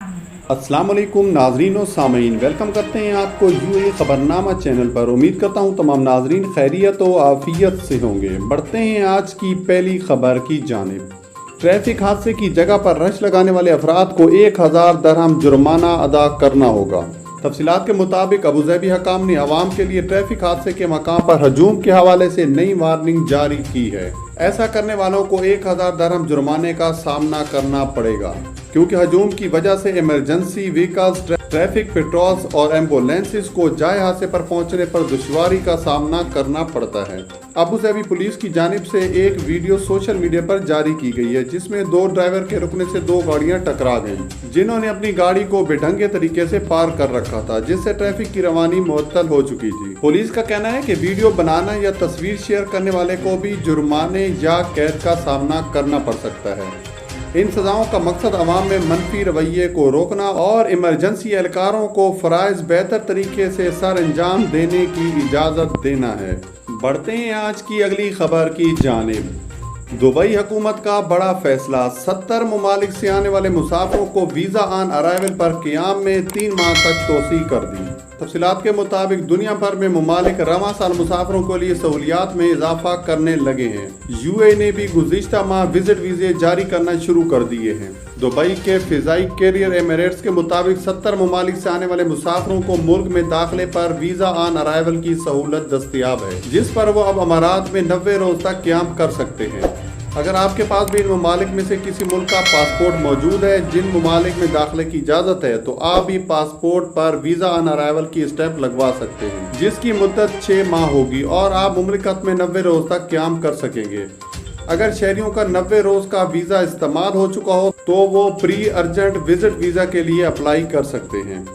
अस्सलाम वालेकुम नाजरीन और सामीन, वेलकम करते हैं आपको यूएई खबरनामा चैनल पर। उम्मीद करता हूं तमाम नाजरीन खैरियत और आफियत से होंगे। बढ़ते हैं आज की पहली खबर की जानिब। ट्रैफिक हादसे की जगह पर रश लगाने वाले अफराद को 1000 दरहम जुर्माना अदा करना होगा। तफसीलात के मुताबिक अबूज़हबी हकाम ने अवाम के लिए ट्रैफिक हादसे के मकाम पर हजूम के हवाले से नई वार्निंग जारी की है। ऐसा करने वालों को 1000 दरहम जुर्माने का सामना करना पड़ेगा, क्योंकि हजूम की वजह से इमरजेंसी व्हीकल्स, ट्रैफिक पेट्रोल्स और एम्बुलेंसेस को जाए हादसे पर पहुंचने पर दुश्वारी का सामना करना पड़ता है। अबूज़हबी पुलिस की जानिब से एक वीडियो सोशल मीडिया पर जारी की गई है, जिसमें दो ड्राइवर के रुकने से दो गाड़ियां टकरा गईं, जिन्होंने अपनी गाड़ी को बेढंगे तरीके से पार कर रखा था, जिससे ट्रैफिक की रवानी मुअत्तल हो चुकी थी। पुलिस का कहना है कि वीडियो बनाना या तस्वीर शेयर करने वाले को भी जुर्माने या कैद का सामना करना पड़ सकता है। इन सजाओं का मकसद अवाम में मनफी रवैये को रोकना और इमरजेंसी एहलकारों को फ़राइज़ बेहतर तरीके से सर अंजाम देने की इजाज़त देना है। बढ़ते हैं आज की अगली खबर की जानिब। दुबई हुकूमत का बड़ा फैसला, 70 ममालिक से आने वाले मुसाफिरों को वीज़ा ऑन अराइवल पर क़याम में 3 माह तक तोसी कर दी। तफसीलात के मुताबिक दुनिया भर में ममालिक रवां साल मुसाफिरों के लिए सहूलियात में इजाफा करने लगे हैं। यूएई ने भी गुज़िश्ता माह विजिट वीज़े जारी करना शुरू कर दिए हैं। दुबई के फ़िज़ाई कैरियर एमिरेट्स के मुताबिक 70 ममालिक से आने वाले मुसाफिरों को मुल्क में दाखिले पर वीज़ा ऑन अराइवल की सहूलत दस्तयाब है, जिस पर वो अब अमारात में 90 रोज़ तक क़याम कर सकते हैं। अगर आपके पास भी इन ममालिक में से किसी मुल्क का पासपोर्ट मौजूद है जिन ममालिक में दाखिले की इजाज़त है, तो आप भी पासपोर्ट पर वीज़ा ऑन अराइवल की स्टैंप लगवा सकते हैं, जिसकी मुद्दत 6 माह होगी और आप मुमलिकत में 90 रोज़ तक क़याम कर सकेंगे। अगर शहरियों का 90 रोज़ का वीज़ा इस्तेमाल हो चुका हो तो वो प्री अर्जेंट विजिट वीज़ा के लिए अप्लाई कर सकते हैं।